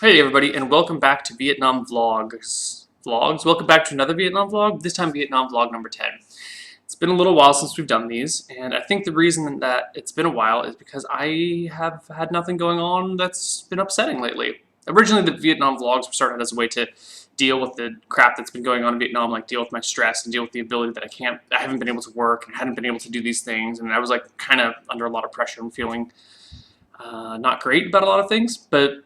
Hey everybody, and welcome back to Vietnam Vlogs. Welcome back to another Vietnam vlog, this time Vietnam vlog number 10. It's been a little while since we've done these, and I think the reason that it's been a while is because I have had nothing going on that's been upsetting lately. Originally, the Vietnam vlogs were started as a way to deal with the crap that's been going on in Vietnam, like deal with my stress and deal with the ability that I haven't been able to work and hadn't been able to do these things, and I was like kind of under a lot of pressure and feeling not great about a lot of things, but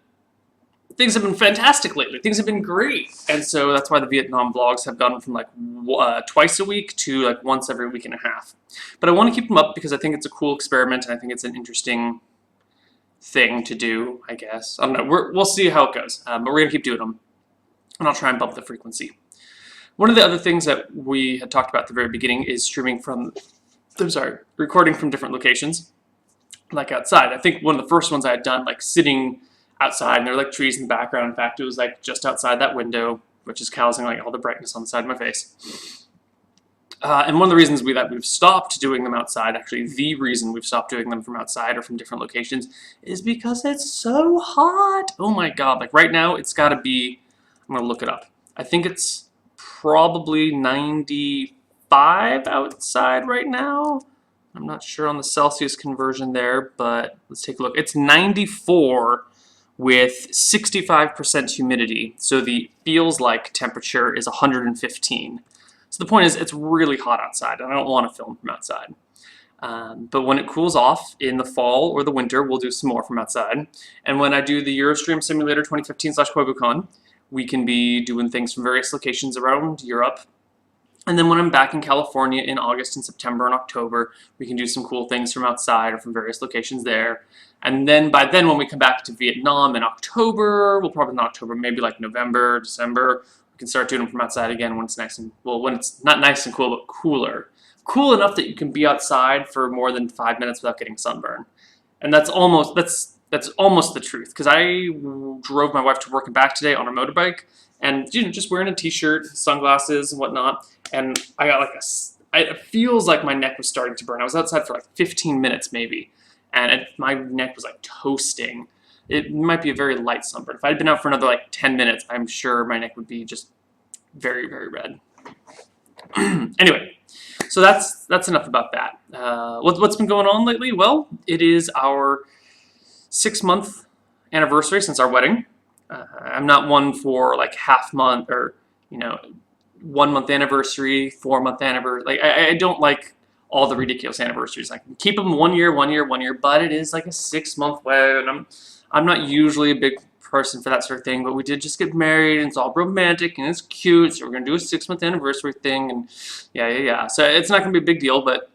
things have been fantastic lately. Things have been great. And so that's why the Vietnam vlogs have gone from like twice a week to like once every week and a half. But I want to keep them up because I think it's a cool experiment and I think it's an interesting thing to do, I guess. I don't know. We'll see how it goes. But we're going to keep doing them. And I'll try and bump the frequency. One of the other things that we had talked about at the very beginning is recording from different locations, like outside. I think one of the first ones I had done, like sitting outside, and there were like trees in the background. In fact, it was like just outside that window, which is causing like all the brightness on the side of my face. And one of the reasons we've stopped doing them outside, actually the reason we've stopped doing them from outside or from different locations, is because it's so hot. Oh my god, like right now it's gotta be, I'm gonna look it up. I think it's probably 95 outside right now. I'm not sure on the Celsius conversion there, but let's take a look. It's 94 with 65% humidity, so the feels like temperature is 115. So the point is, it's really hot outside, and I don't want to film from outside. But when it cools off in the fall or the winter, we'll do some more from outside. And when I do the Eurostream Simulator 2015/KoibuCon, we can be doing things from various locations around Europe. And then when I'm back in California in August and September and October, we can do some cool things from outside or from various locations there. And then by then, when we come back to Vietnam in October, well, probably not October, maybe like November, December, we can start doing them from outside again when it's nice and, well, when it's not nice and cool, but cooler. Cool enough that you can be outside for more than 5 minutes without getting sunburn. And that's almost the truth, because I drove my wife to work and back today on a motorbike, and just wearing a t-shirt, sunglasses, and whatnot, and I got like it feels like my neck was starting to burn. I was outside for like 15 minutes maybe, and my neck was like toasting. It might be a very light sunburn. If I'd been out for another like 10 minutes, I'm sure my neck would be just very, very red. Anyway, so that's enough about that. What's been going on lately? Well, it is our 6-month anniversary since our wedding. I'm not one for like half month or 1 month anniversary, 4-month anniversary. Like I don't like all the ridiculous anniversaries. I can keep them 1 year, 1 year, 1 year, but it is like a 6-month wedding, and I'm not usually a big person for that sort of thing, but we did just get married, and it's all romantic, and it's cute, so we're going to do a 6-month anniversary thing, and yeah. So it's not going to be a big deal, but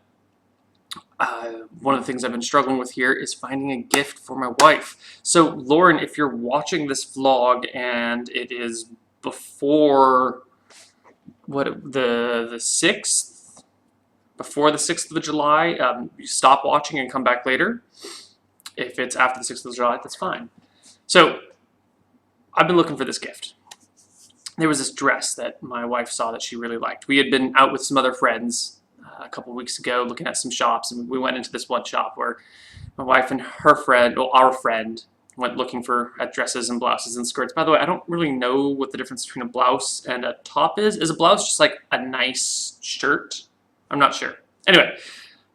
one of the things I've been struggling with here is finding a gift for my wife. So Lauren, if you're watching this vlog and it is before the 6th, before the 6th of July, you stop watching and come back later. If it's after the 6th of July, that's fine. So I've been looking for this gift. There was this dress that my wife saw that she really liked. We had been out with some other friends a couple weeks ago looking at some shops, and we went into this one shop where my wife and her friend, or our friend, went looking at dresses and blouses and skirts. By the way, I don't really know what the difference between a blouse and a top is. Is a blouse just like a nice shirt? I'm not sure. Anyway,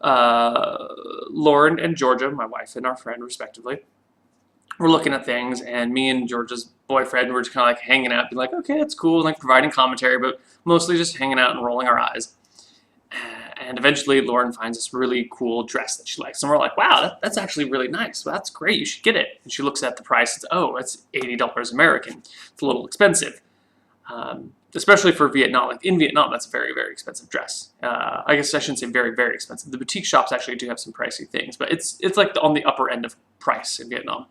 Lauren and Georgia, my wife and our friend respectively, were looking at things, and me and Georgia's boyfriend were just kind of like hanging out, being like, okay, it's cool, and like providing commentary, but mostly just hanging out and rolling our eyes. And eventually Lauren finds this really cool dress that she likes. And we're like, wow, that's actually really nice. Well, that's great. You should get it. And she looks at the price and says, oh, it's $80 American. It's a little expensive. Especially for Vietnam. Like in Vietnam, that's a very, very expensive dress. I guess I shouldn't say very, very expensive. The boutique shops actually do have some pricey things, but it's like on the upper end of price in Vietnam.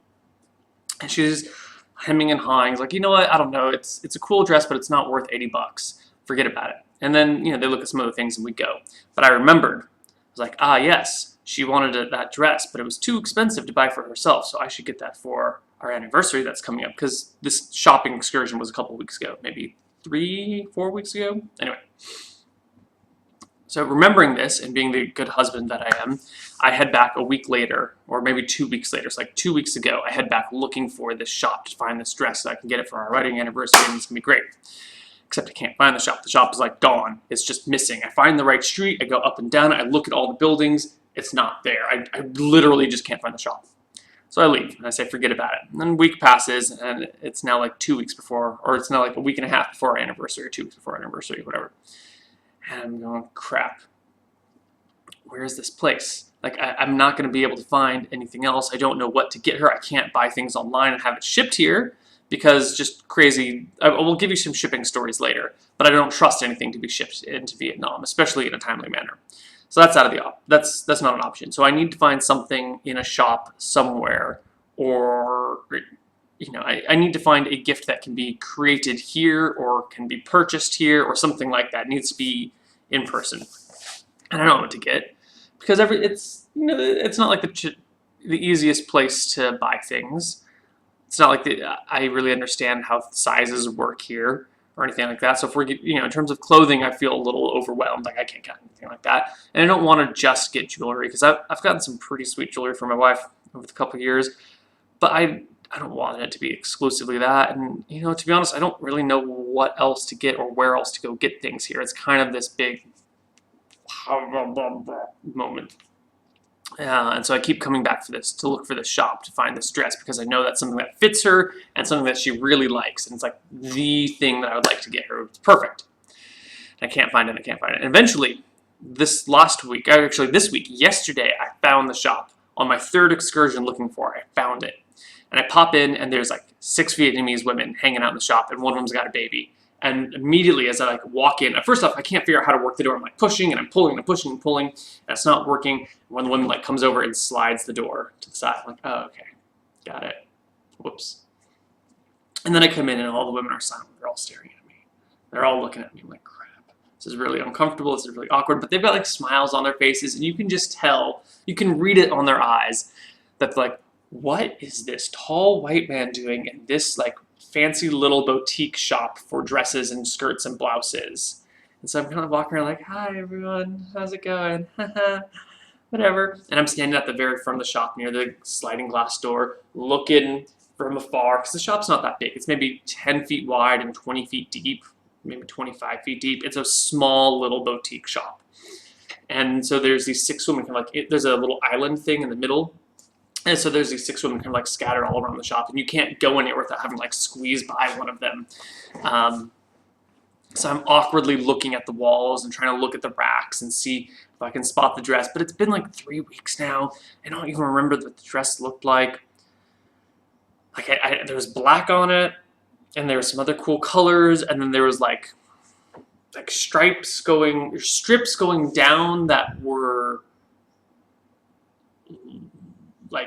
And she's hemming and hawing. Like, you know what? I don't know. It's a cool dress, but it's not worth $80. Forget about it. And then, they look at some other things and we go. But I remembered, I was like, yes, she wanted that dress, but it was too expensive to buy for herself, so I should get that for our anniversary that's coming up, because this shopping excursion was a couple weeks ago, maybe 3-4 weeks ago. Anyway, So remembering this and being the good husband that I am, I head back a week later, or maybe 2 weeks later. It's like 2 weeks ago, I head back looking for this shop to find this dress so I can get it for our wedding anniversary, and it's gonna be great. Except I can't find the shop. The shop is like gone. It's just missing. I find the right street, I go up and down, I look at all the buildings, it's not there. I literally just can't find the shop. So I leave, and I say, forget about it. And then a week passes, and it's now like 2 weeks before, or it's now like a week and a half before our anniversary, or 2 weeks before our anniversary, whatever. And I'm going, crap, where is this place? Like, I'm not going to be able to find anything else. I don't know what to get her. I can't buy things online and have it shipped here because just crazy. I will give you some shipping stories later, but I don't trust anything to be shipped into Vietnam, especially in a timely manner. So that's out of the that's not an option. So I need to find something in a shop somewhere, or I need to find a gift that can be created here or can be purchased here or something like that. It needs to be in person. And I don't know what to get because it's not like the easiest place to buy things. It's not like I really understand how sizes work here or anything like that. So if we're, in terms of clothing, I feel a little overwhelmed. Like I can't get anything like that. And I don't want to just get jewelry because I've gotten some pretty sweet jewelry for my wife over the couple of years, but I don't want it to be exclusively that. And, to be honest, I don't really know what else to get or where else to go get things here. It's kind of this big moment. And so I keep coming back to look for this shop to find this dress because I know that's something that fits her and something that she really likes. And it's like the thing that I would like to get her. It's perfect. And I can't find it. And eventually, this week, yesterday, I found the shop. On my third excursion looking for it, I found it. And I pop in, and there's like 6 Vietnamese women hanging out in the shop, and one of them's got a baby. And immediately as I walk in, first off, I can't figure out how to work the door. I'm like pushing and I'm pulling and I'm pushing and pulling, and it's not working. One of the women comes over and slides the door to the side. I'm like, oh, okay, got it. Whoops. And then I come in and all the women are silent. They're all staring at me. They're all looking at me. I'm like, crap. This is really uncomfortable. This is really awkward. But they've got smiles on their faces, and you can just tell, you can read it on their eyes that what is this tall white man doing in this fancy little boutique shop for dresses and skirts and blouses? And so I'm kind of walking around hi everyone, how's it going? Whatever. And I'm standing at the very front of the shop near the sliding glass door looking from afar because the shop's not that big. It's maybe 10 feet wide and 20 feet deep, maybe 25 feet deep. It's a small little boutique shop. And so there's these 6 women there's a little island thing in the middle. And so there's these 6 women kind of scattered all around the shop, and you can't go anywhere without having squeezed by one of them. So I'm awkwardly looking at the walls and trying to look at the racks and see if I can spot the dress. But it's been 3 weeks now. I don't even remember what the dress looked like. There was black on it, and there were some other cool colors, and then there was strips going down that were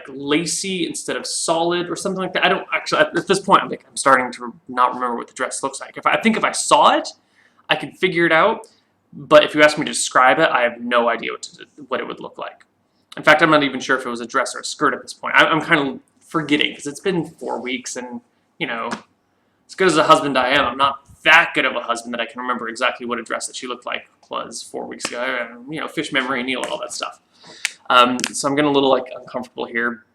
lacy instead of solid or something like that. I don't actually, at this point, I'm starting to not remember what the dress looks like. I think if I saw it, I could figure it out. But if you ask me to describe it, I have no idea what it would look like. In fact, I'm not even sure if it was a dress or a skirt at this point. I'm kind of forgetting because it's been 4 weeks, and as good as a husband I am, I'm not that good of a husband that I can remember exactly what a dress that she looked like was 4 weeks ago. Fish memory, Neil, and all that stuff. So I'm getting a little uncomfortable here,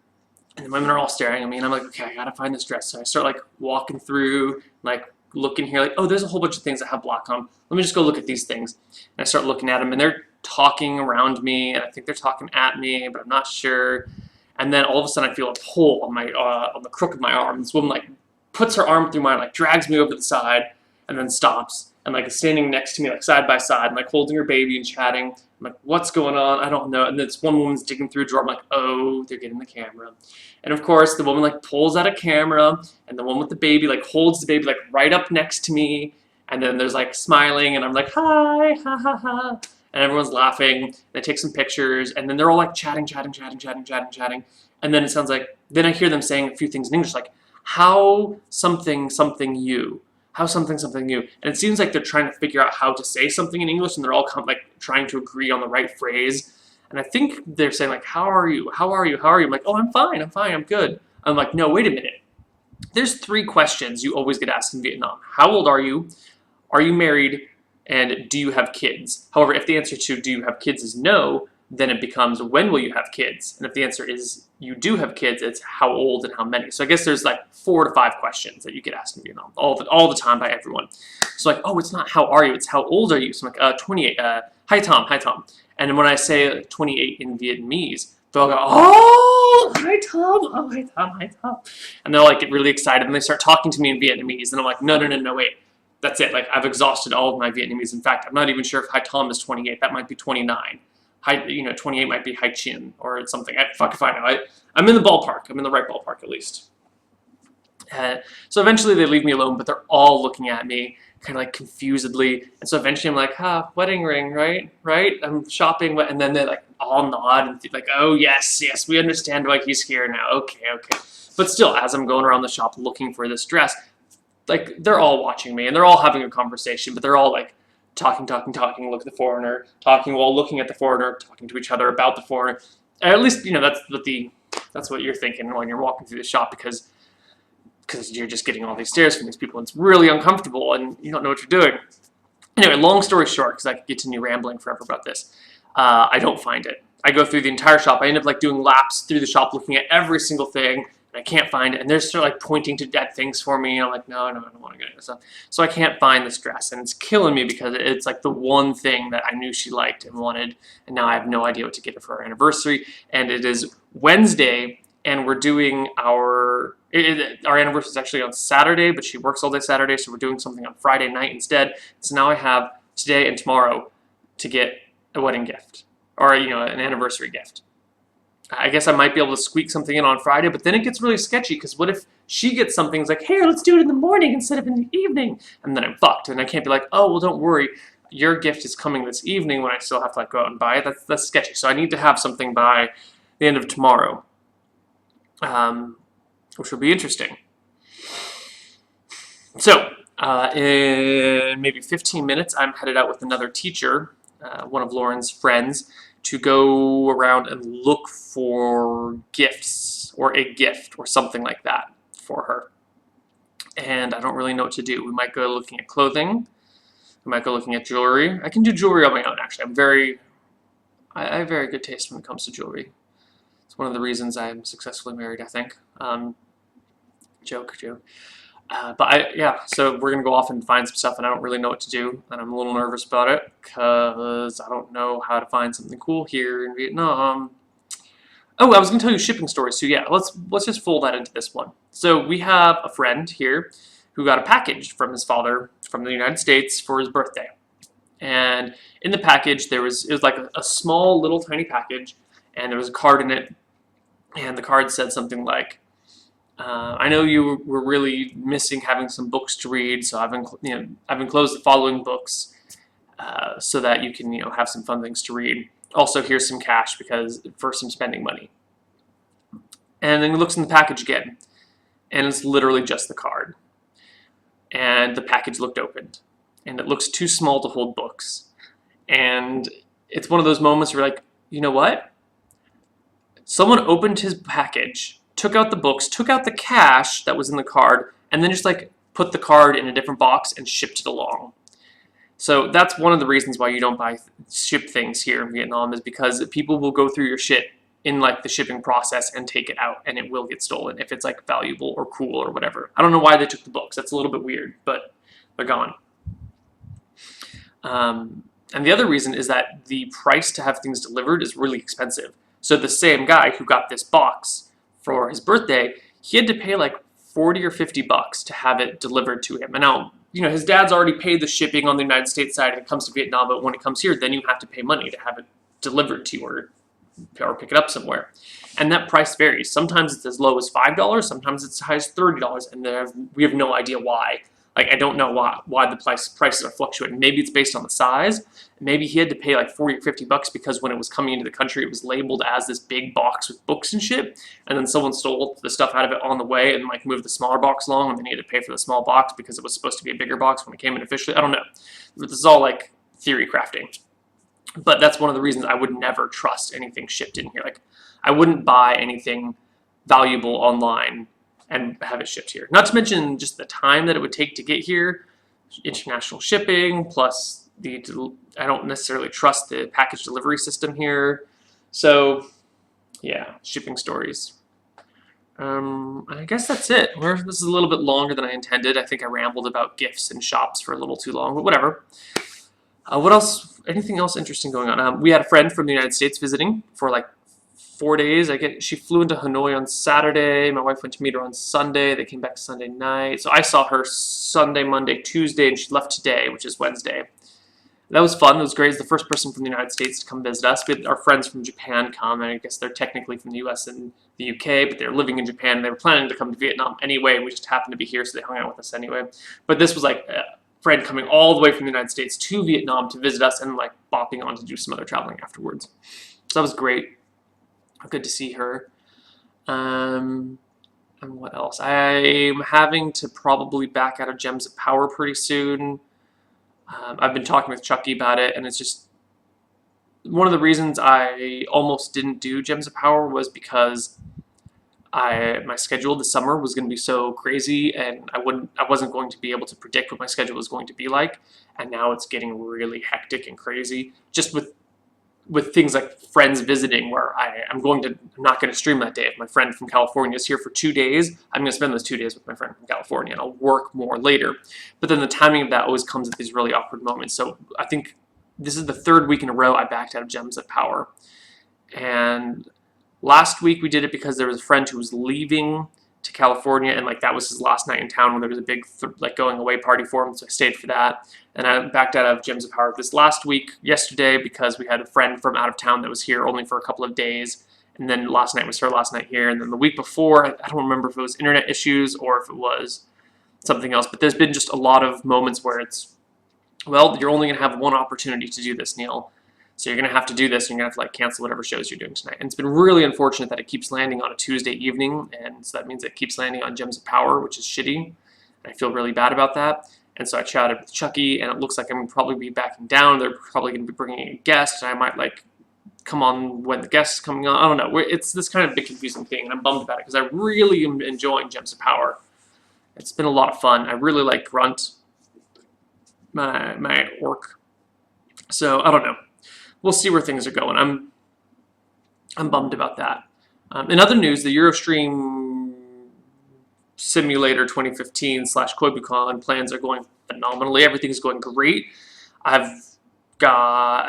and the women are all staring at me, and I'm like, okay, I gotta find this dress. So I start walking through, looking here, oh, there's a whole bunch of things that have black on. Let me just go look at these things. And I start looking at them, and they're talking around me, and I think they're talking at me, but I'm not sure. And then all of a sudden I feel a pull on my on the crook of my arm. This woman puts her arm through mine, drags me over the side, and then stops and is standing next to me side by side and holding her baby and chatting. I'm like, what's going on? I don't know. And this one woman's digging through a drawer. I'm like, oh, they're getting the camera. And of course the woman pulls out a camera, and the one with the baby holds the baby right up next to me, and then there's smiling, and I'm like, hi, ha ha ha. And everyone's laughing. They take some pictures, and then they're all chatting. And then it sounds then I hear them saying a few things in English, how something something you. How something something you. And it seems they're trying to figure out how to say something in English, and they're all trying to agree on the right phrase. And I think they're saying how are you? How are you? How are you? I'm like, oh, I'm fine, I'm good. I'm like, no, wait a minute. There's 3 questions you always get asked in Vietnam. How old are you? Are you married? and do you have kids? However, if the answer to do you have kids is no, then it becomes when will you have kids? And if the answer is you do have kids, it's how old and how many. So I guess there's like 4 to 5 questions that you get asked in Vietnam all the time by everyone. So like, oh, it's not how are you, it's how old are you? So I'm like, 28, hi Tom, hi Tom. And then when I say 28 in Vietnamese, they'll go, oh, hi Tom, oh, hi Tom, hi Tom. And they'll like get really excited and they start talking to me in Vietnamese. And I'm like, no, wait. That's it. Like I've exhausted all of my Vietnamese. In fact, I'm not even sure if Hai Tom is 28. That might be 29. 28 might be Hai Chin or something. Fuck if I know. I'm in the ballpark. I'm in the right ballpark at least. So eventually they leave me alone, but they're all looking at me kind of like confusedly. And so eventually I'm like, wedding ring, right? Right? I'm shopping. And then they like all nod and like, oh, yes, we understand why he's here now. Okay. But still, as I'm going around the shop looking for this dress, like they're all watching me and they're all having a conversation, but they're all like talking, look at the foreigner, talking while looking at the foreigner, talking to each other about the foreigner. At least, that's what you're thinking when you're walking through the shop because you're just getting all these stares from these people. And it's really uncomfortable and you don't know what you're doing. Anyway, long story short, because I could continue rambling forever about this, I don't find it. I go through the entire shop. I end up like doing laps through the shop looking at every single thing. I can't find it, and they're sort of like pointing to dead things for me, and I'm like, no, I don't want to get into stuff. So I can't find this dress, and it's killing me because it's like the one thing that I knew she liked and wanted, and now I have no idea what to get her for her anniversary. And it is Wednesday, and we're doing our anniversary is actually on Saturday, but she works all day Saturday, so we're doing something on Friday night instead. So now I have today and tomorrow to get a wedding gift or an anniversary gift. I guess I might be able to squeak something in on Friday, but then it gets really sketchy because what if she gets something that's like, hey, let's do it in the morning instead of in the evening, and then I'm fucked, and I can't be like, oh, well, don't worry, your gift is coming this evening when I still have to like go out and buy it. That's sketchy. So I need to have something by the end of tomorrow, which will be interesting. So in maybe 15 minutes, I'm headed out with another teacher, one of Lauren's friends, to go around and look for gifts or a gift or something like that for her. And I don't really know what to do. We might go looking at clothing. We might go looking at jewelry. I can do jewelry on my own, actually. I have very good taste when it comes to jewelry. It's one of the reasons I'm successfully married, I think. Joke. So we're going to go off and find some stuff, and I don't really know what to do, and I'm a little nervous about it, because I don't know how to find something cool here in Vietnam. Oh, I was going to tell you shipping stories, so yeah, let's just fold that into this one. So we have a friend here who got a package from his father from the United States for his birthday. And in the package, it was like a small little tiny package, and there was a card in it, and the card said something like, I know you were really missing having some books to read, so I've enclosed the following books so that you can have some fun things to read. Also, here's some cash for some spending money. And then he looks in the package again, and it's literally just the card. And the package looked opened, and it looks too small to hold books. And it's one of those moments where you're like, you know what? Someone opened his package, took out the books, took out the cash that was in the card, and then just like put the card in a different box and shipped it along. So that's one of the reasons why you don't ship things here in Vietnam, is because people will go through your shit in like the shipping process and take it out, and it will get stolen if it's like valuable or cool or whatever. I don't know why they took the books. That's a little bit weird, but they're gone. And the other reason is that the price to have things delivered is really expensive. So the same guy who got this box for his birthday, he had to pay like 40 or 50 bucks to have it delivered to him. And now, his dad's already paid the shipping on the United States side when it comes to Vietnam, but when it comes here, then you have to pay money to have it delivered to you or pick it up somewhere. And that price varies. Sometimes it's as low as $5, sometimes it's as high as $30, and we have no idea why. Like, I don't know why the prices are fluctuating. Maybe it's based on the size. Maybe he had to pay like 40 or 50 bucks because when it was coming into the country, it was labeled as this big box with books and shit. And then someone stole the stuff out of it on the way and like moved the smaller box along, and then he had to pay for the small box because it was supposed to be a bigger box when it came in officially. I don't know. This is all like theory crafting. But that's one of the reasons I would never trust anything shipped in here. Like, I wouldn't buy anything valuable online and have it shipped here. Not to mention just the time that it would take to get here, international shipping, plus I don't necessarily trust the package delivery system here. So yeah, shipping stories. I guess that's it. This is a little bit longer than I intended. I think I rambled about gifts and shops for a little too long, but whatever. What else? Anything else interesting going on? We had a friend from the United States visiting for like 4 days. She flew into Hanoi on Saturday. My wife went to meet her on Sunday. They came back Sunday night. So I saw her Sunday, Monday, Tuesday, and she left today, which is Wednesday. That was fun. It was great. It's the first person from the United States to come visit us. We had our friends from Japan come, and I guess they're technically from the US and the UK, but they're living in Japan. They were planning to come to Vietnam anyway. We just happened to be here, so they hung out with us anyway. But this was like a friend coming all the way from the United States to Vietnam to visit us and like bopping on to do some other traveling afterwards. So that was great. Good to see her. And what else? I'm having to probably back out of Gems of Power pretty soon. I've been talking with Chucky about it, and it's just one of the reasons I almost didn't do Gems of Power was because my schedule this summer was going to be so crazy, and I wasn't going to be able to predict what my schedule was going to be like, and now it's getting really hectic and crazy just with things like friends visiting, where I'm not going to stream that day. If my friend from California is here for 2 days, I'm going to spend those 2 days with my friend from California, and I'll work more later. But then the timing of that always comes at these really awkward moments. So I think this is the 3rd week in a row I backed out of Gems of Power. And last week we did it because there was a friend who was leaving to California, and like that was his last night in town when there was a big like going away party for him, so I stayed for that. And I backed out of Gems of Power this last week, yesterday, because we had a friend from out of town that was here only for a couple of days, and then last night was her last night here, and then the week before, I don't remember if it was internet issues or if it was something else, but there's been just a lot of moments where it's, well, you're only going to have one opportunity to do this, Neil. So you're going to have to do this, and you're going to have to like cancel whatever shows you're doing tonight. And it's been really unfortunate that it keeps landing on a Tuesday evening, and so that means it keeps landing on Gems of Power, which is shitty. And I feel really bad about that. And so I chatted with Chucky, and it looks like I'm going to probably be backing down. They're probably going to be bringing a guest, and I might like come on when the guest is coming on. I don't know. It's this kind of big confusing thing, and I'm bummed about it because I really am enjoying Gems of Power. It's been a lot of fun. I really like Grunt, my orc. So I don't know. We'll see where things are going. I'm bummed about that. In other news, the Eurostream Simulator 2015/KoibuCon plans are going phenomenally. Everything's going great. I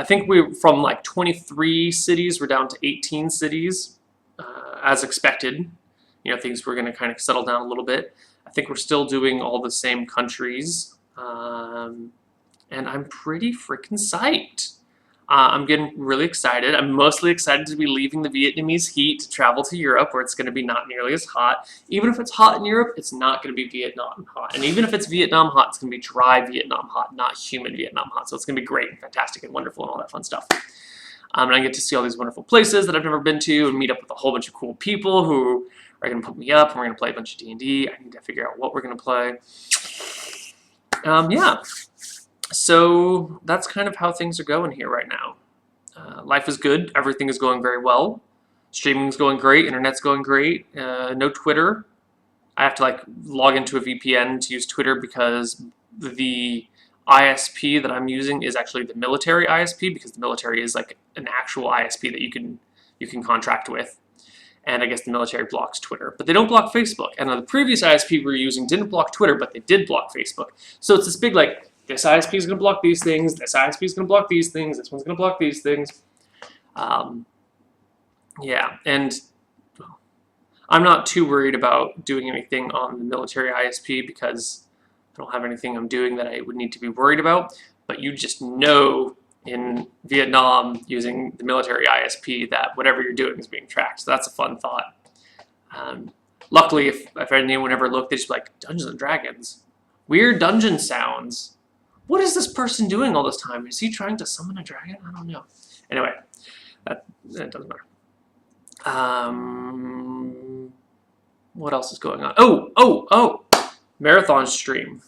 think we're from like 23 cities, we're down to 18 cities, as expected. You know, things were going to kind of settle down a little bit. I think we're still doing all the same countries, and I'm pretty freaking psyched. I'm getting really excited. I'm mostly excited to be leaving the Vietnamese heat to travel to Europe, where it's going to be not nearly as hot. Even if it's hot in Europe, it's not going to be Vietnam hot. And even if it's Vietnam hot, it's going to be dry Vietnam hot, not humid Vietnam hot. So it's going to be great and fantastic and wonderful and all that fun stuff. And I get to see all these wonderful places that I've never been to and meet up with a whole bunch of cool people who are going to put me up, and we're going to play a bunch of D&D. I need to figure out what we're going to play. Yeah. So that's kind of how things are going here right now. Life is good. Everything is going very well. Streaming's going great. Internet's going great. No Twitter. I have to like log into a VPN to use Twitter because the ISP that I'm using is actually the military ISP, because the military is like an actual ISP that you can contract with. And I guess the military blocks Twitter, but they don't block Facebook. And the previous ISP we were using didn't block Twitter, but they did block Facebook. So it's this big like, this ISP is going to block these things, this ISP is going to block these things, this one's going to block these things. Yeah, and I'm not too worried about doing anything on the military ISP because I don't have anything I'm doing that I would need to be worried about. But you just know in Vietnam using the military ISP that whatever you're doing is being tracked. So that's a fun thought. Luckily, if anyone ever looked, they'd just be like, Dungeons and Dragons. Weird dungeon sounds. What is this person doing all this time? Is he trying to summon a dragon? I don't know. Anyway, that doesn't matter. What else is going on? Oh! Marathon stream.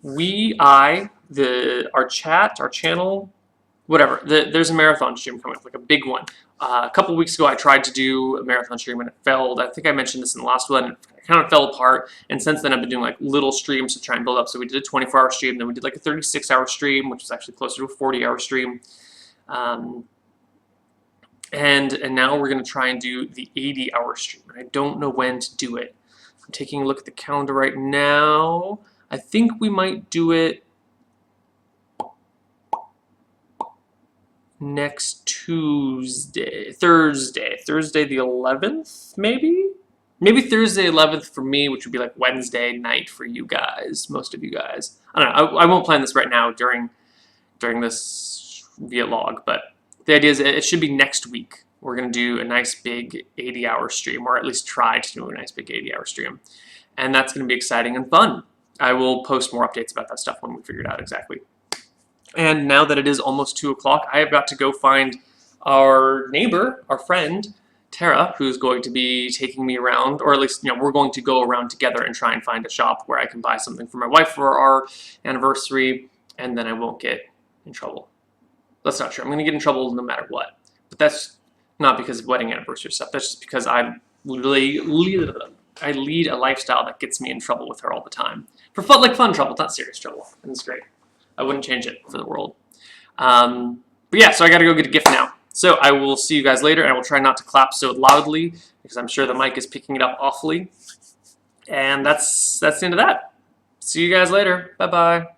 Our chat, our channel, whatever. There's a marathon stream coming up, like a big one. A couple weeks ago, I tried to do a marathon stream and it failed. I think I mentioned this in the last one. It kind of fell apart, and since then I've been doing like little streams to try and build up. So we did a 24-hour stream, then we did like a 36-hour stream, which is actually closer to a 40-hour stream. And now we're going to try and do the 80-hour stream. And I don't know when to do it. I'm taking a look at the calendar right now. I think we might do it next Thursday the 11th, maybe? Maybe Thursday 11th for me, which would be like Wednesday night for you guys, most of you guys. I don't know, I won't plan this right now during this Vietlog, but the idea is it should be next week. We're going to do a nice big 80-hour stream, or at least try to do a nice big 80-hour stream. And that's going to be exciting and fun. I will post more updates about that stuff when we figure it out exactly. And now that it is almost 2 o'clock, I have got to go find our neighbor, our friend, Tara, who's going to be taking me around, or at least, we're going to go around together and try and find a shop where I can buy something for my wife for our anniversary, and then I won't get in trouble. That's not true. I'm going to get in trouble no matter what. But that's not because of wedding anniversary stuff. That's just because I lead a lifestyle that gets me in trouble with her all the time. For fun trouble, not serious trouble. And it's great. I wouldn't change it for the world. But yeah, so I got to go get a gift now. So I will see you guys later, and I will try not to clap so loudly because I'm sure the mic is picking it up awfully. And that's the end of that. See you guys later. Bye-bye.